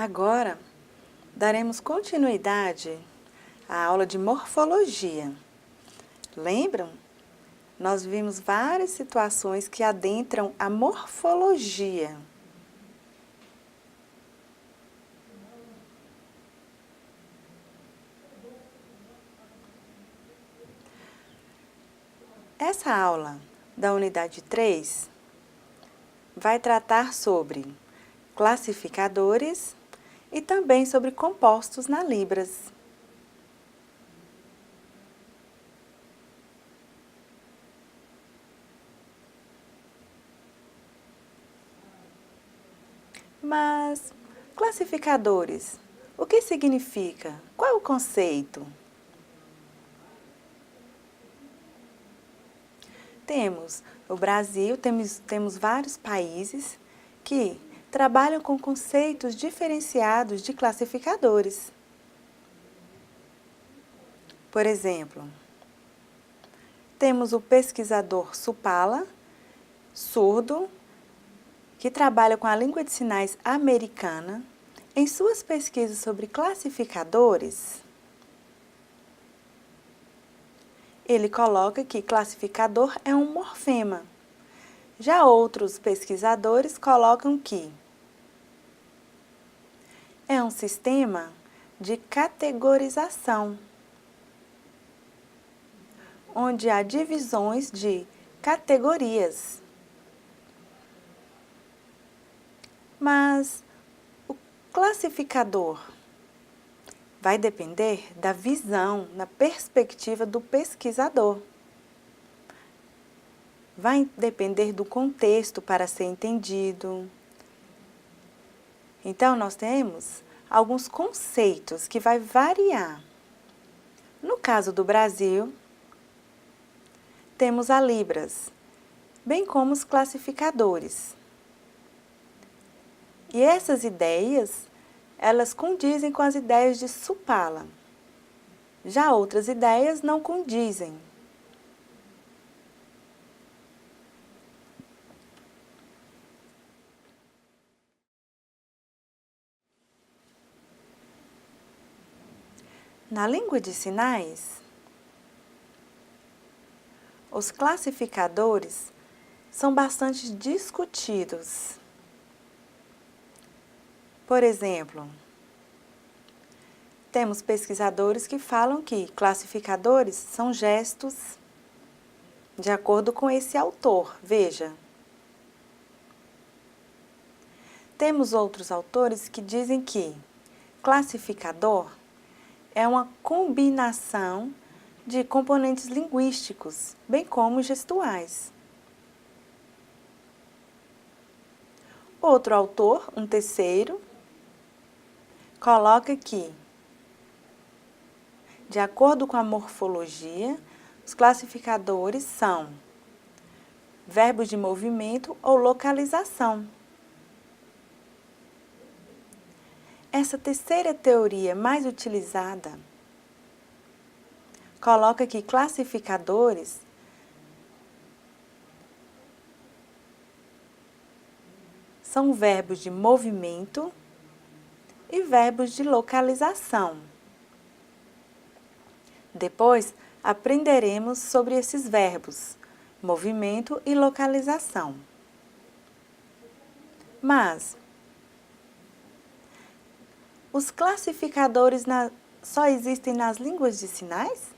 Agora, daremos continuidade à aula de morfologia. Lembram? Nós vimos várias situações que adentram a morfologia. Essa aula da unidade 3 vai tratar sobre classificadores e também sobre compostos na Libras. Mas, classificadores, o que significa? Qual é o conceito? Temos o Brasil, temos vários países que trabalham com conceitos diferenciados de classificadores. Por exemplo, temos o pesquisador Supala, surdo, que trabalha com a língua de sinais americana. Em suas pesquisas sobre classificadores, ele coloca que classificador é um morfema. Já outros pesquisadores colocam que é um sistema de categorização, onde há divisões de categorias. Mas o classificador vai depender da visão, na perspectiva do pesquisador. Vai depender do contexto para ser entendido. Então, nós temos alguns conceitos que vai variar. No caso do Brasil, temos a Libras, bem como os classificadores. E essas ideias, elas condizem com as ideias de Supala. Já outras ideias não condizem. Na língua de sinais, os classificadores são bastante discutidos. Por exemplo, temos pesquisadores que falam que classificadores são gestos de acordo com esse autor. Veja. Temos outros autores que dizem que classificador é uma combinação de componentes linguísticos, bem como gestuais. Outro autor, um terceiro, coloca que, de acordo com a morfologia, os classificadores são verbos de movimento ou localização. Essa terceira teoria mais utilizada coloca que classificadores são verbos de movimento e verbos de localização. Depois, aprenderemos sobre esses verbos, movimento e localização. Mas os classificadores só existem nas línguas de sinais?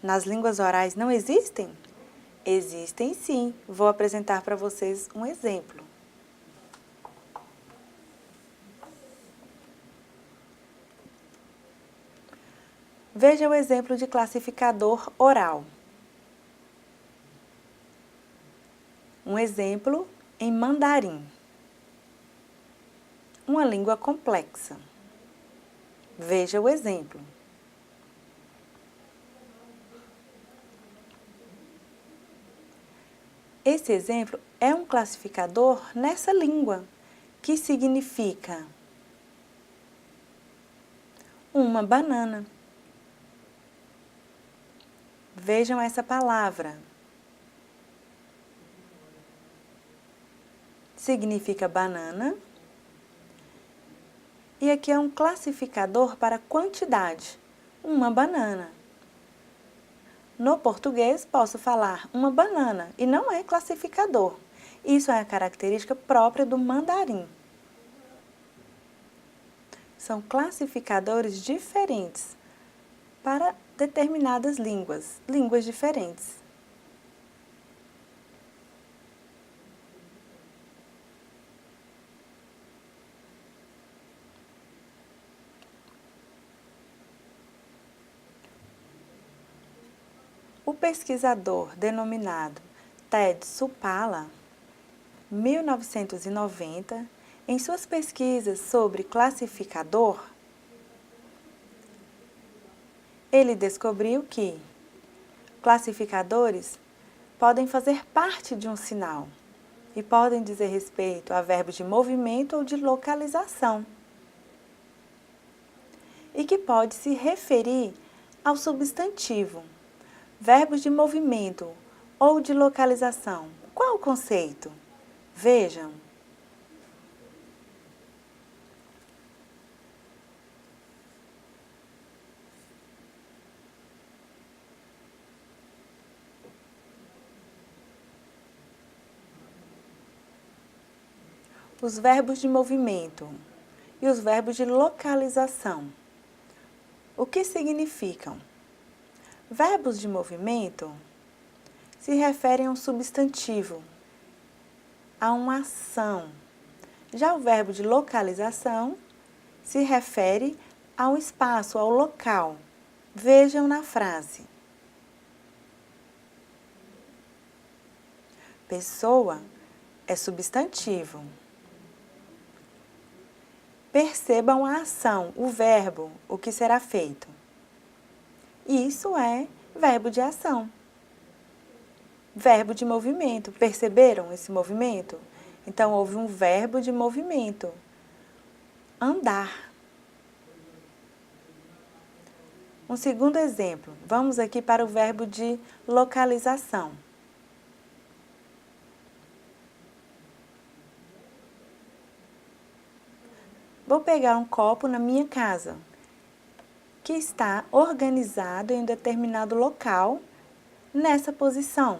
Nas línguas orais não existem? Existem sim. Vou apresentar para vocês um exemplo. Veja o exemplo de classificador oral. Um exemplo em mandarim. Uma língua complexa. Veja o exemplo. Esse exemplo é um classificador nessa língua, que significa uma banana. Vejam essa palavra. Significa banana E aqui é um classificador para quantidade, uma banana. No português, posso falar uma banana e não é classificador. Isso é a característica própria do mandarim. São classificadores diferentes para determinadas línguas diferentes. O pesquisador denominado Ted Supala, 1990, em suas pesquisas sobre classificador, ele descobriu que classificadores podem fazer parte de um sinal e podem dizer respeito a verbos de movimento ou de localização, e que pode se referir ao substantivo. Verbos de movimento ou de localização. Qual o conceito? Vejam. Os verbos de movimento e os verbos de localização. O que significam? Verbos de movimento se referem a um substantivo, a uma ação. Já o verbo de localização se refere ao espaço, ao local. Vejam na frase. Pessoa é substantivo. Percebam a ação, o verbo, o que será feito. Isso é verbo de ação. Verbo de movimento. Perceberam esse movimento? Então, houve um verbo de movimento. Andar. Um segundo exemplo. Vamos aqui para o verbo de localização. Vou pegar um copo na minha casa, que está organizado em um determinado local, nessa posição.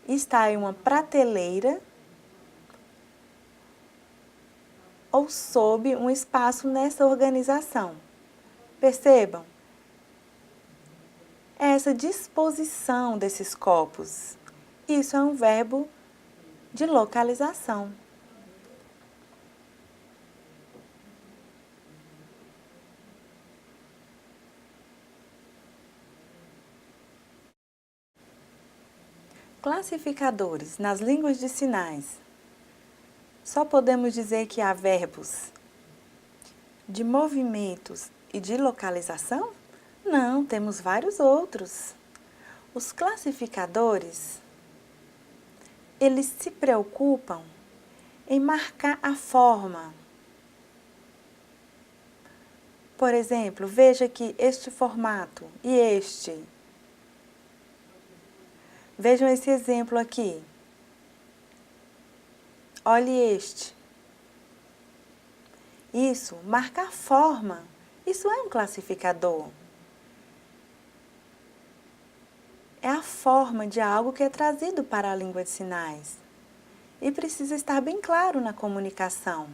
Está em uma prateleira ou sob um espaço nessa organização. Percebam? É essa disposição desses copos. Isso é um verbo de localização. Classificadores nas línguas de sinais. Só podemos dizer que há verbos de movimentos e de localização? Não, temos vários outros. Os classificadores, eles se preocupam em marcar a forma. Por exemplo, veja aqui este formato e este. Vejam esse exemplo aqui. Olhe este. Isso, marca a forma. Isso é um classificador. É a forma de algo que é trazido para a língua de sinais. E precisa estar bem claro na comunicação.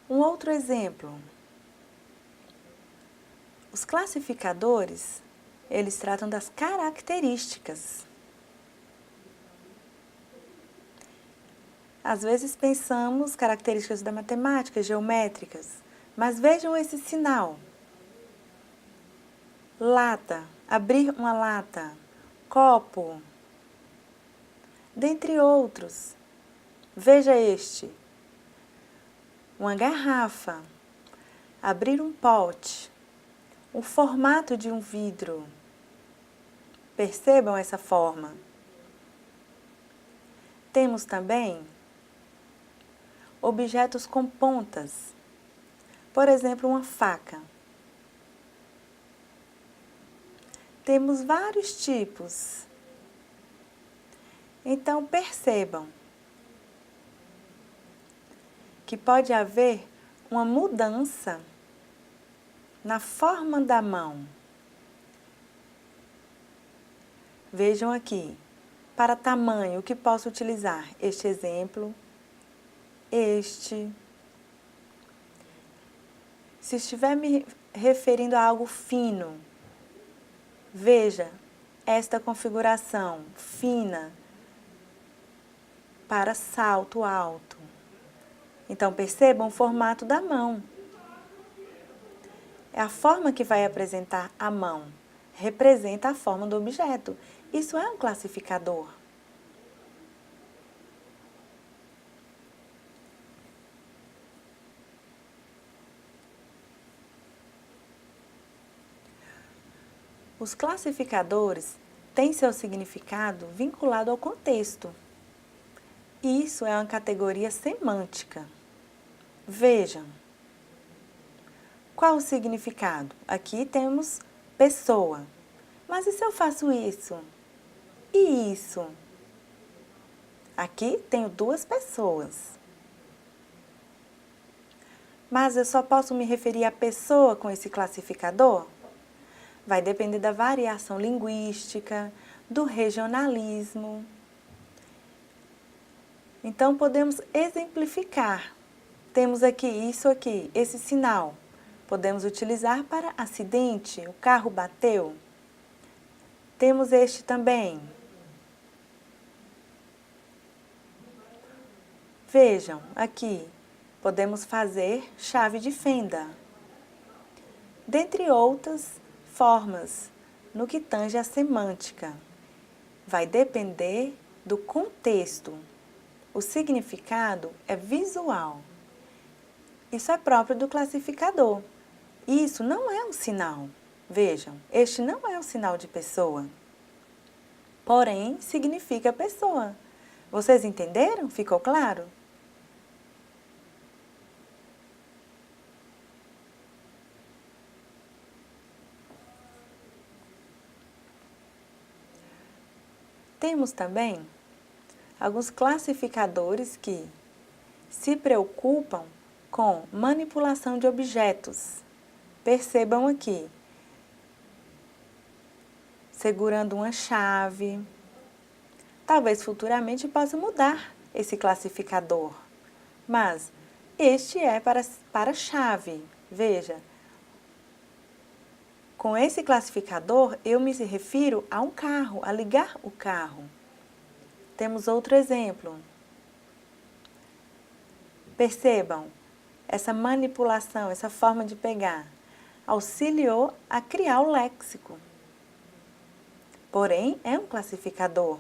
Um outro exemplo. Os classificadores, eles tratam das características. Às vezes pensamos características da matemática, geométricas, mas vejam esse sinal. Lata, abrir uma lata, copo, dentre outros. Veja este. Uma garrafa, abrir um pote, o formato de um vidro. Percebam essa forma. Temos também objetos com pontas. Por exemplo, uma faca. Temos vários tipos. Então, percebam que pode haver uma mudança na forma da mão. Vejam aqui, para tamanho, o que posso utilizar? Este exemplo, este. Se estiver me referindo a algo fino, veja esta configuração fina para salto alto. Então, percebam o formato da mão. É a forma que vai apresentar a mão. Representa a forma do objeto. Isso é um classificador. Os classificadores têm seu significado vinculado ao contexto. Isso é uma categoria semântica. Vejam. Qual o significado? Aqui temos pessoa. Mas e se eu faço isso? E isso? Aqui tenho duas pessoas. Mas eu só posso me referir à pessoa com esse classificador? Vai depender da variação linguística, do regionalismo. Então, podemos exemplificar. Temos aqui, esse sinal. Podemos utilizar para acidente, o carro bateu. Temos este também. Vejam, aqui, podemos fazer chave de fenda. Dentre outras formas, no que tange à semântica. Vai depender do contexto. O significado é visual. Isso é próprio do classificador. Isso não é um sinal. Vejam, este não é um sinal de pessoa. Porém, significa pessoa. Vocês entenderam? Ficou claro? Temos também alguns classificadores que se preocupam com manipulação de objetos. Percebam aqui, segurando uma chave. Talvez futuramente possa mudar esse classificador, mas este é para chave. Veja, com esse classificador eu me refiro a um carro, a ligar o carro. Temos outro exemplo. Percebam, essa manipulação, essa forma de pegar, auxiliou a criar o léxico. Porém, é um classificador.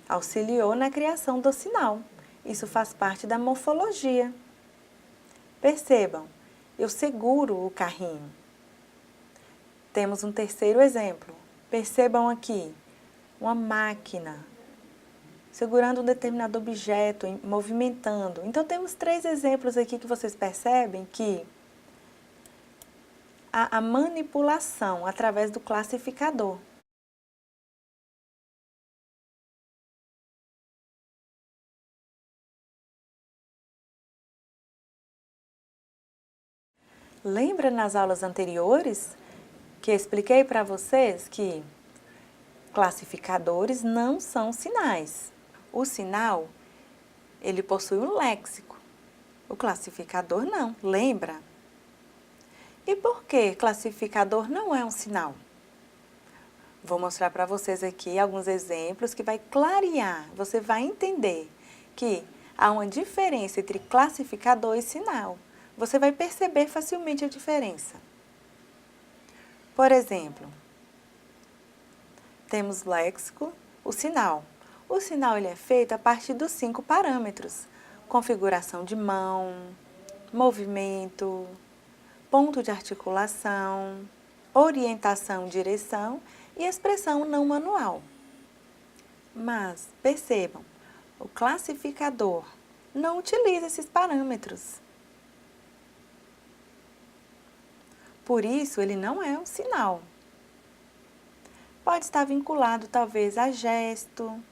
Auxiliou na criação do sinal. Isso faz parte da morfologia. Percebam, eu seguro o carrinho. Temos um terceiro exemplo. Percebam aqui, uma máquina segurando um determinado objeto, movimentando. Então, temos 3 exemplos aqui que vocês percebem que há a manipulação através do classificador. Lembra nas aulas anteriores que expliquei para vocês que classificadores não são sinais. O sinal, ele possui um léxico. O classificador não, lembra? E por que classificador não é um sinal? Vou mostrar para vocês aqui alguns exemplos que vai clarear, você vai entender que há uma diferença entre classificador e sinal. Você vai perceber facilmente a diferença. Por exemplo, temos léxico, o sinal. O sinal ele é feito a partir dos 5 parâmetros: configuração de mão, movimento, ponto de articulação, orientação, direção e expressão não manual. Mas, percebam, o classificador não utiliza esses parâmetros. Por isso, ele não é um sinal. pode estar vinculado talvez a gesto.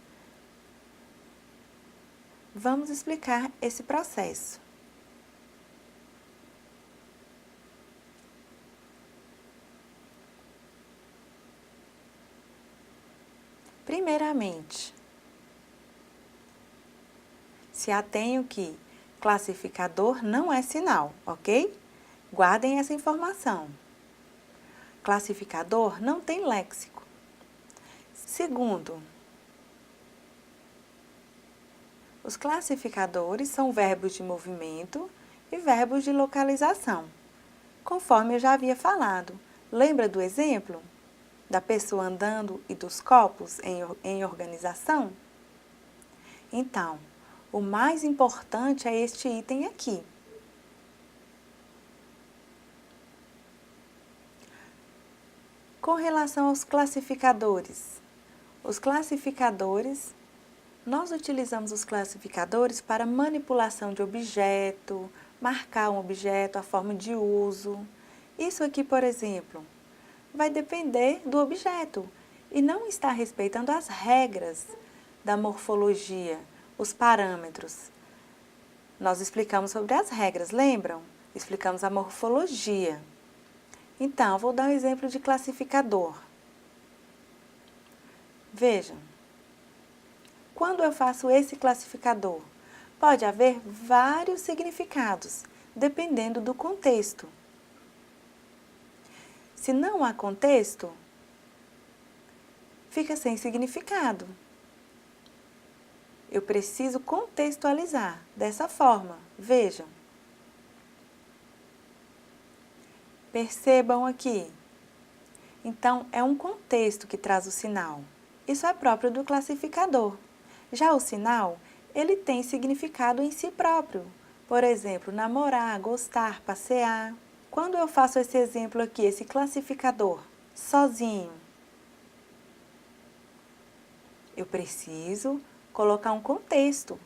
Vamos explicar esse processo. Primeiramente, se atenham que classificador não é sinal, ok? Guardem essa informação. Classificador não tem léxico. Segundo, os classificadores são verbos de movimento e verbos de localização, conforme eu já havia falado. Lembra do exemplo da pessoa andando e dos copos em organização? Então, o mais importante é este item aqui. Com relação aos classificadores, nós utilizamos os classificadores para manipulação de objeto, marcar um objeto, a forma de uso. Isso aqui, por exemplo, vai depender do objeto e não está respeitando as regras da morfologia, os parâmetros. Nós explicamos sobre as regras, lembram? Explicamos a morfologia. Então, vou dar um exemplo de classificador. Vejam, quando eu faço esse classificador, pode haver vários significados, dependendo do contexto. Se não há contexto, fica sem significado. Eu preciso contextualizar dessa forma. Vejam. Percebam aqui. Então, é um contexto que traz o sinal. Isso é próprio do classificador. Já o sinal, ele tem significado em si próprio. Por exemplo, namorar, gostar, passear. Quando eu faço esse exemplo aqui, esse classificador, sozinho, eu preciso colocar um contexto.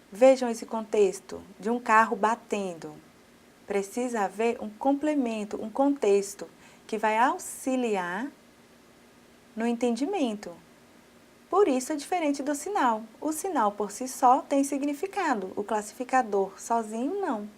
Vejam esse contexto de um carro batendo. Precisa haver um complemento, um contexto, que vai auxiliar no entendimento. Por isso é diferente do sinal. O sinal por si só tem significado, o classificador sozinho não.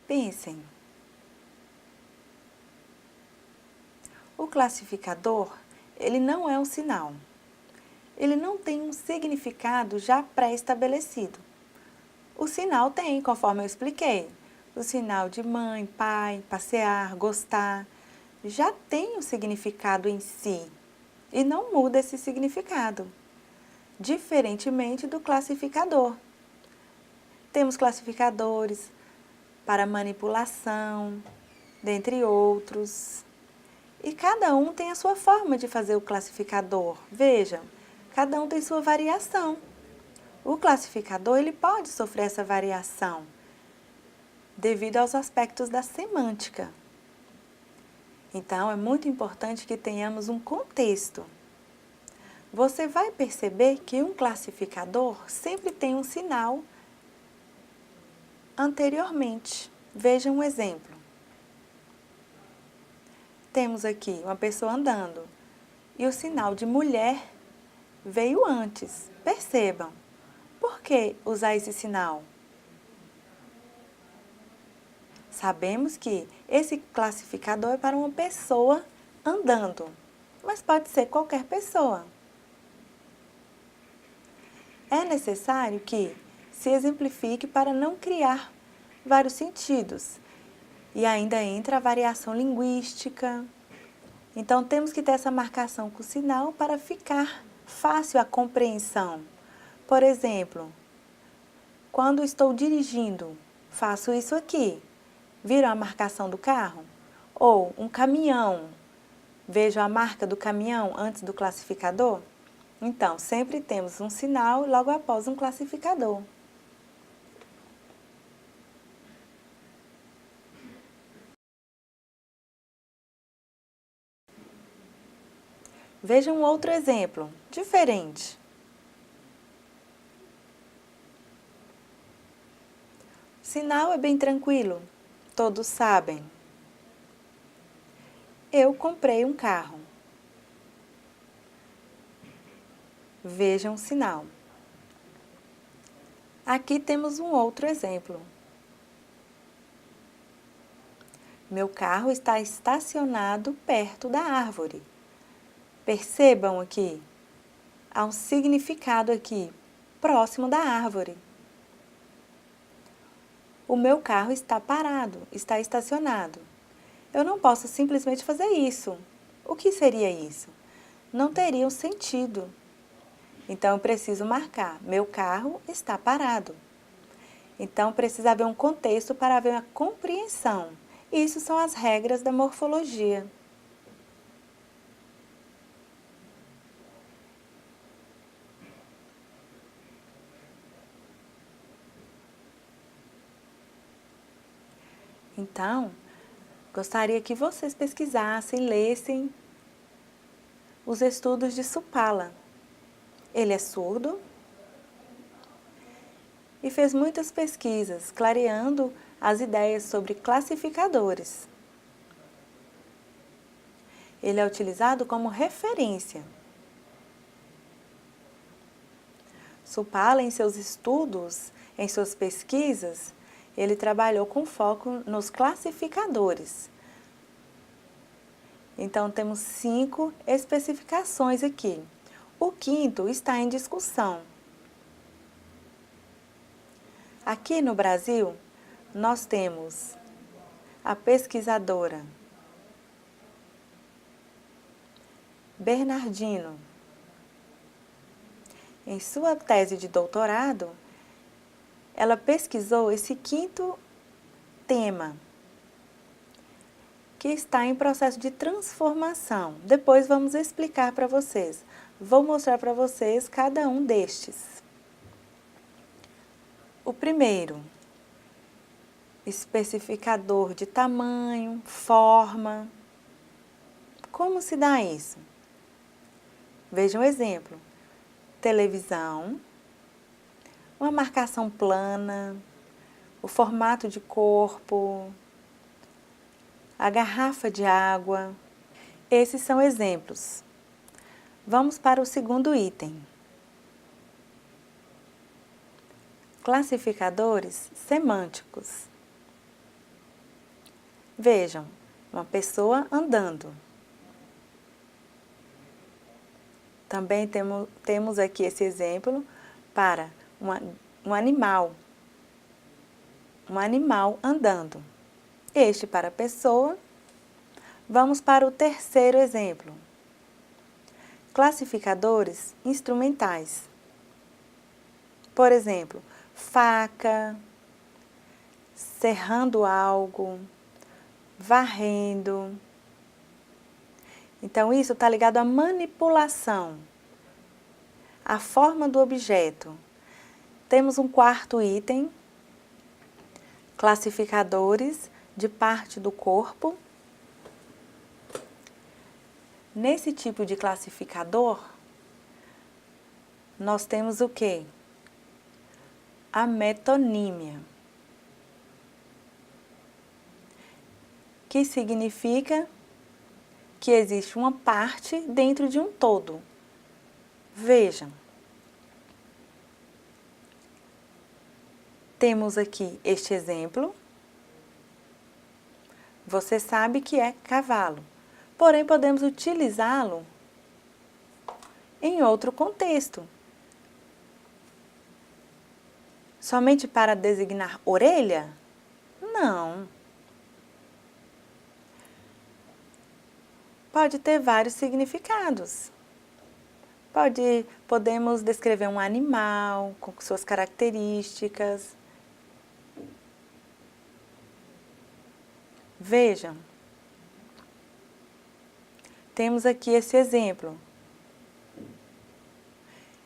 Pensem. O classificador, ele não é um sinal. Ele não tem um significado já pré-estabelecido. O sinal tem, conforme eu expliquei. O sinal de mãe, pai, passear, gostar, já tem um significado em si e não muda esse significado, diferentemente do classificador. Temos classificadores para manipulação, dentre outros. E cada um tem a sua forma de fazer o classificador. Vejam, cada um tem sua variação. O classificador ele pode sofrer essa variação devido aos aspectos da semântica. Então, é muito importante que tenhamos um contexto. Você vai perceber que um classificador sempre tem um sinal anteriormente. Veja um exemplo. Temos aqui uma pessoa andando e o sinal de mulher veio antes. Percebam. Por que usar esse sinal? Sabemos que esse classificador é para uma pessoa andando, mas pode ser qualquer pessoa. É necessário que se exemplifique para não criar vários sentidos. E ainda entra a variação linguística. Então, temos que ter essa marcação com o sinal para ficar fácil a compreensão. Por exemplo, quando estou dirigindo, faço isso aqui. Viram a marcação do carro? Ou um caminhão. Vejo a marca do caminhão antes do classificador? Então, sempre temos um sinal logo após um classificador. Veja um outro exemplo, diferente. Sinal é bem tranquilo, todos sabem. Eu comprei um carro. Veja um sinal. Aqui temos um outro exemplo. Meu carro está estacionado perto da árvore. Percebam aqui, há um significado aqui, próximo da árvore. O meu carro está parado, está estacionado. Eu não posso simplesmente fazer isso. O que seria isso? Não teria um sentido. Então, eu preciso marcar, meu carro está parado. Então, precisa haver um contexto para haver uma compreensão. Isso são as regras da morfologia. Então, gostaria que vocês pesquisassem, lessem os estudos de Supala. Ele é surdo e fez muitas pesquisas, clareando as ideias sobre classificadores. Ele é utilizado como referência. Supala, em seus estudos, em suas pesquisas, ele trabalhou com foco nos classificadores. Então, temos 5 especificações aqui. O quinto está em discussão. Aqui no Brasil, nós temos a pesquisadora Bernardino. Em sua tese de doutorado, ela pesquisou esse quinto tema, que está em processo de transformação. Depois vamos explicar para vocês. Vou mostrar para vocês cada um destes. O primeiro, especificador de tamanho, forma. Como se dá isso? Veja um exemplo. Televisão, uma marcação plana, o formato de corpo, a garrafa de água. Esses são exemplos. Vamos para o segundo item. Classificadores semânticos. Vejam, uma pessoa andando. Também temos aqui esse exemplo para um animal. Um animal andando. Este para a pessoa. Vamos para o terceiro exemplo. Classificadores instrumentais. Por exemplo, faca, serrando algo, varrendo. Então, isso está ligado à manipulação, à forma do objeto. Temos um quarto item, classificadores de parte do corpo. Nesse tipo de classificador, nós temos o quê? A metonímia, que significa que existe uma parte dentro de um todo. Vejam. Temos aqui este exemplo. Você sabe que é cavalo, porém podemos utilizá-lo em outro contexto. Somente para designar orelha? Não. Pode ter vários significados. Podemos descrever um animal com suas características. Vejam. Temos aqui esse exemplo,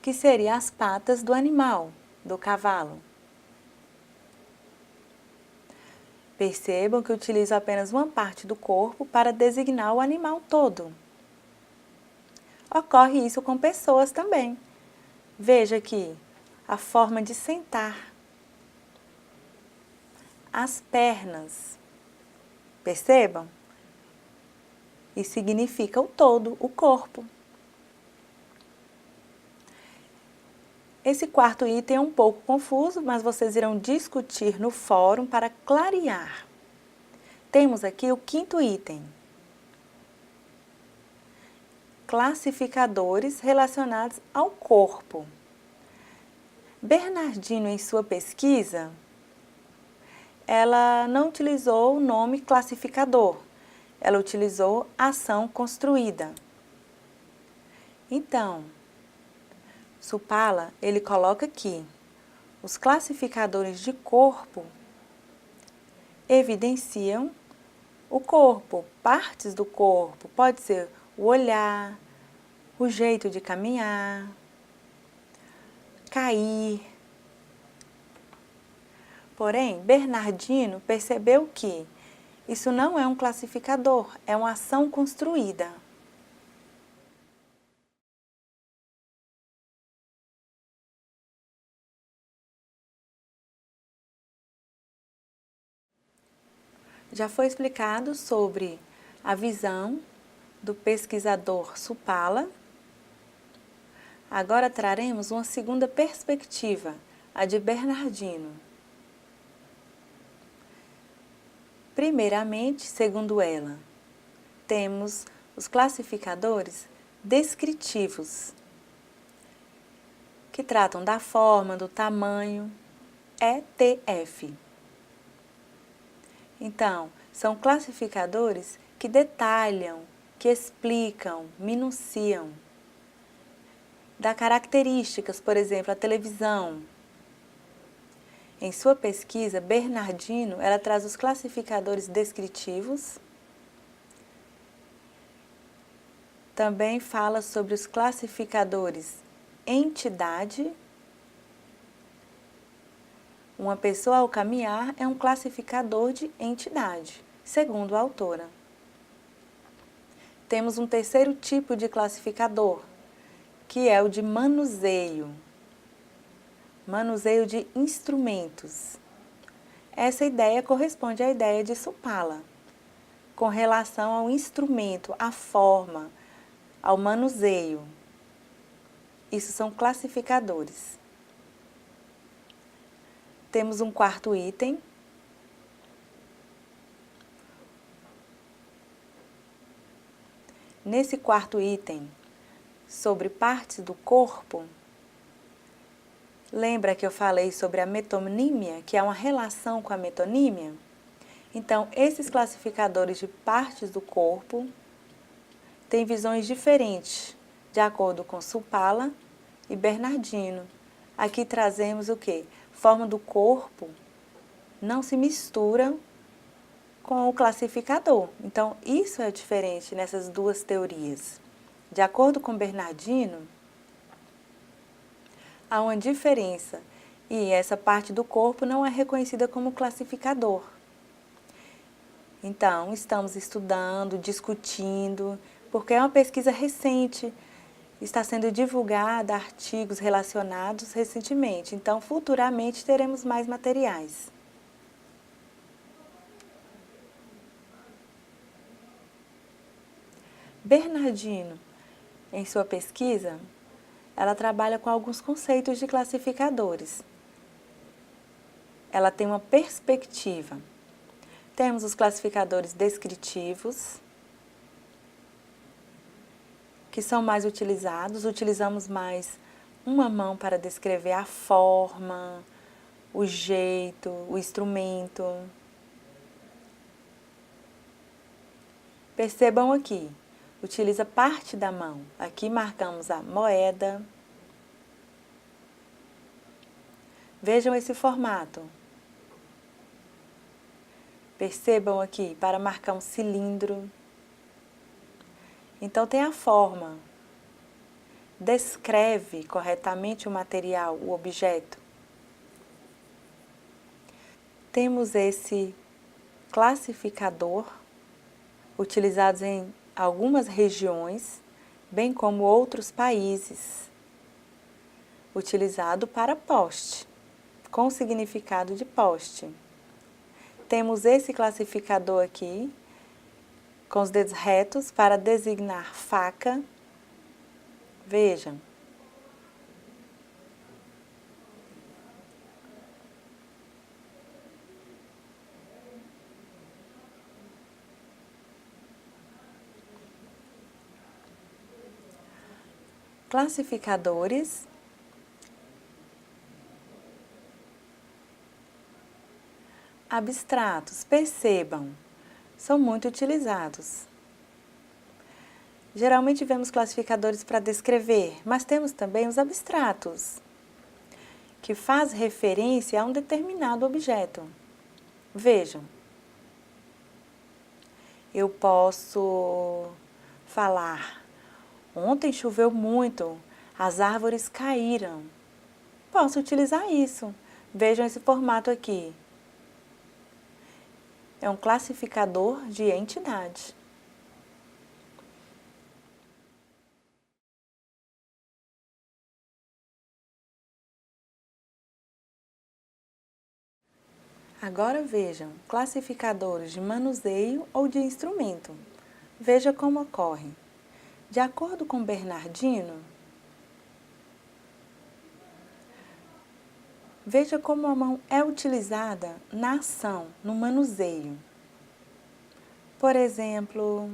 que seria as patas do animal, do cavalo. Percebam que eu utilizo apenas uma parte do corpo para designar o animal todo. Ocorre isso com pessoas também. Veja aqui a forma de sentar, as pernas. Percebam? Isso significa o todo, o corpo. Esse quarto item é um pouco confuso, mas vocês irão discutir no fórum para clarear. Temos aqui o quinto item. Classificadores relacionados ao corpo. Bernardino, em sua pesquisa, ela não utilizou o nome classificador, ela utilizou ação construída. Então, Supala, ele coloca aqui, os classificadores de corpo evidenciam o corpo, partes do corpo, pode ser o olhar, o jeito de caminhar, cair. Porém, Bernardino percebeu que isso não é um classificador, é uma ação construída. Já foi explicado sobre a visão do pesquisador Supala. Agora traremos uma segunda perspectiva, a de Bernardino. Primeiramente, segundo ela, temos os classificadores descritivos, que tratam da forma, do tamanho, ETF. Então, são classificadores que detalham, que explicam, minuciam. Dá características, por exemplo, a televisão. Em sua pesquisa, Bernardino, ela traz os classificadores descritivos. Também fala sobre os classificadores entidade. Uma pessoa ao caminhar é um classificador de entidade, segundo a autora. Temos um terceiro tipo de classificador, que é o de manuseio. Manuseio de instrumentos. Essa ideia corresponde à ideia de Supala, com relação ao instrumento, à forma, ao manuseio. Isso são classificadores. Temos um quarto item. Nesse quarto item, sobre partes do corpo, lembra que eu falei sobre a metonímia, que é uma relação com a metonímia? Então, esses classificadores de partes do corpo têm visões diferentes, de acordo com Supala e Bernardino. Aqui trazemos o quê? Forma do corpo não se mistura com o classificador. Então, isso é diferente nessas duas teorias. De acordo com Bernardino, há uma diferença e essa parte do corpo não é reconhecida como classificador. Então, estamos estudando, discutindo, porque é uma pesquisa recente, está sendo divulgada artigos relacionados recentemente. Então, futuramente teremos mais materiais. Bernardino, em sua pesquisa, ela trabalha com alguns conceitos de classificadores. Ela tem uma perspectiva. Temos os classificadores descritivos, que são mais utilizados. Utilizamos mais uma mão para descrever a forma, o jeito, o instrumento. Percebam aqui, utiliza parte da mão. Aqui marcamos a moeda. Vejam esse formato. Percebam aqui, para marcar um cilindro. Então, tem a forma. Descreve corretamente o material, o objeto. Temos esse classificador, utilizados em algumas regiões, bem como outros países. Utilizado para poste, com o significado de poste. Temos esse classificador aqui, com os dedos retos, para designar faca. Vejam. Classificadores abstratos, percebam, são muito utilizados. Geralmente vemos classificadores para descrever, mas temos também os abstratos, que faz referência a um determinado objeto. Vejam, eu posso falar, ontem choveu muito, as árvores caíram. Posso utilizar isso. Vejam esse formato aqui. É um classificador de entidade. Agora vejam, classificadores de manuseio ou de instrumento. Veja como ocorre. De acordo com Bernardino, veja como a mão é utilizada na ação, no manuseio. Por exemplo,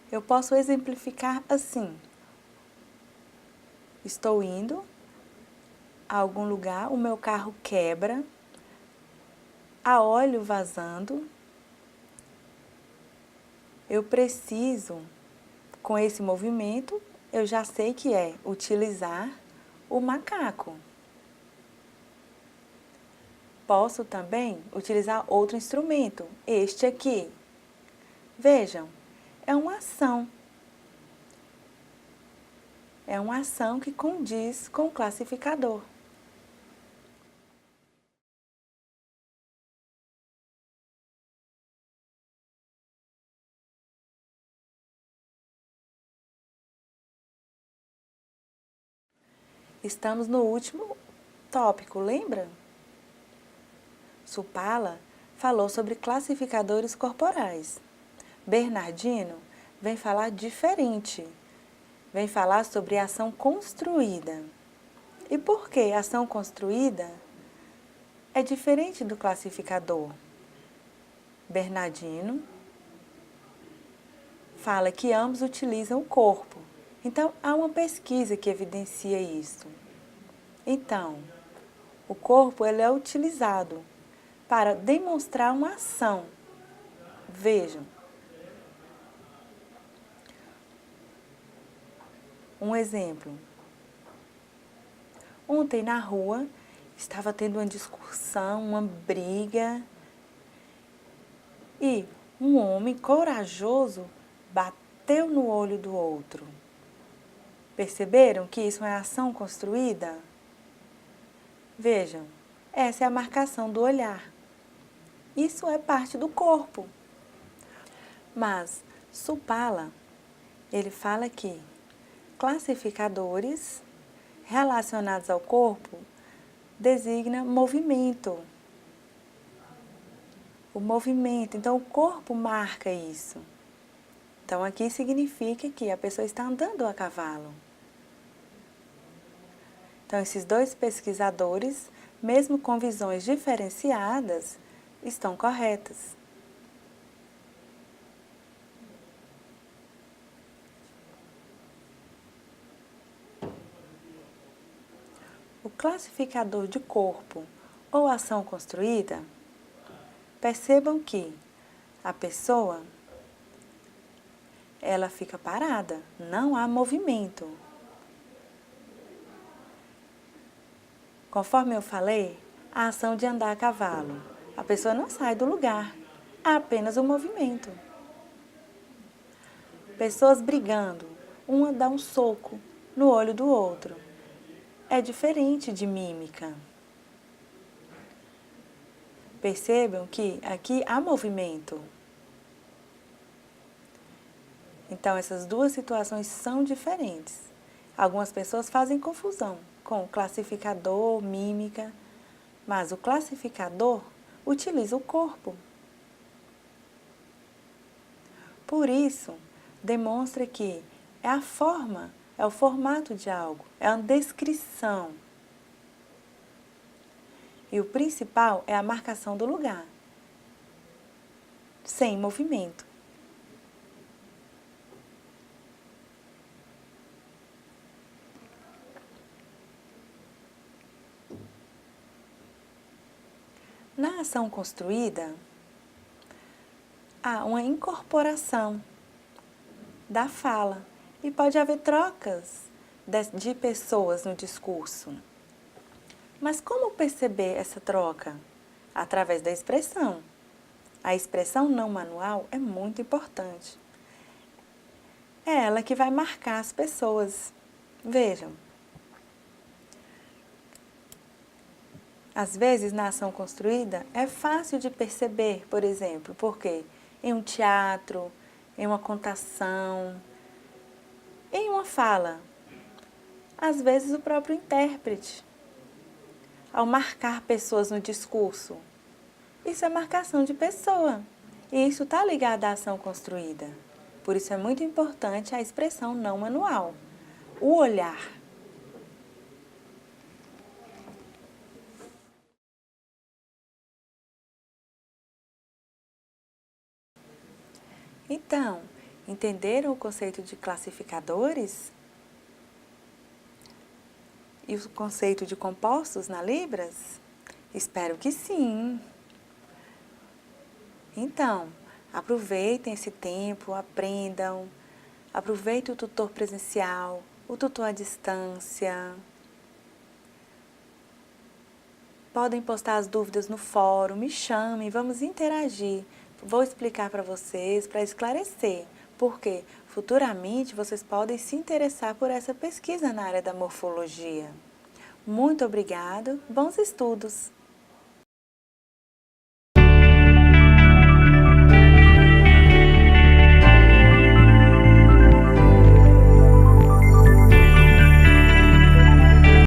eu posso exemplificar assim. Estou indo a algum lugar, o meu carro quebra, há óleo vazando. Eu preciso, com esse movimento, eu já sei que é utilizar o macaco. Posso também utilizar outro instrumento, este aqui. Vejam, é uma ação. É uma ação que condiz com o classificador. Estamos no último tópico, lembra? Supala falou sobre classificadores corporais. Bernardino vem falar diferente. Vem falar sobre ação construída. E por que ação construída é diferente do classificador? Bernardino fala que ambos utilizam o corpo. Então, há uma pesquisa que evidencia isso. Então, o corpo ele é utilizado para demonstrar uma ação. Vejam. Um exemplo. Ontem na rua estava tendo uma discussão, uma briga, e um homem corajoso bateu no olho do outro. Perceberam que isso é ação construída? Vejam, essa é a marcação do olhar. Isso é parte do corpo. Mas Supala, ele fala que classificadores relacionados ao corpo designa movimento. O movimento, então o corpo marca isso. Então aqui significa que a pessoa está andando a cavalo. Então esses dois pesquisadores, mesmo com visões diferenciadas, estão corretas. O classificador de corpo ou ação construída, percebam que a pessoa, ela fica parada, não há movimento. Conforme eu falei, a ação de andar a cavalo, a pessoa não sai do lugar, há apenas o movimento. Pessoas brigando, uma dá um soco no olho do outro. É diferente de mímica. Percebam que aqui há movimento. Então, essas duas situações são diferentes. Algumas pessoas fazem confusão com classificador, mímica, mas o classificador utiliza o corpo. Por isso, demonstra que é a forma, é o formato de algo, é a descrição. E o principal é a marcação do lugar, sem movimento. Na ação construída, há uma incorporação da fala e pode haver trocas de pessoas no discurso. Mas como perceber essa troca? Através da expressão. A expressão não manual é muito importante. É ela que vai marcar as pessoas. Vejam. Às vezes, na ação construída, é fácil de perceber, por exemplo, porque em um teatro, em uma contação, em uma fala, às vezes o próprio intérprete, ao marcar pessoas no discurso, isso é marcação de pessoa. E isso está ligado à ação construída. Por isso é muito importante a expressão não manual, o olhar. Então, entenderam o conceito de classificadores? E o conceito de compostos na Libras? Espero que sim. Então, aproveitem esse tempo, aprendam, aproveitem o tutor presencial, o tutor à distância. Podem postar as dúvidas no fórum, me chamem, vamos interagir. Vou explicar para vocês, para esclarecer, porque futuramente vocês podem se interessar por essa pesquisa na área da morfologia. Muito obrigado, bons estudos!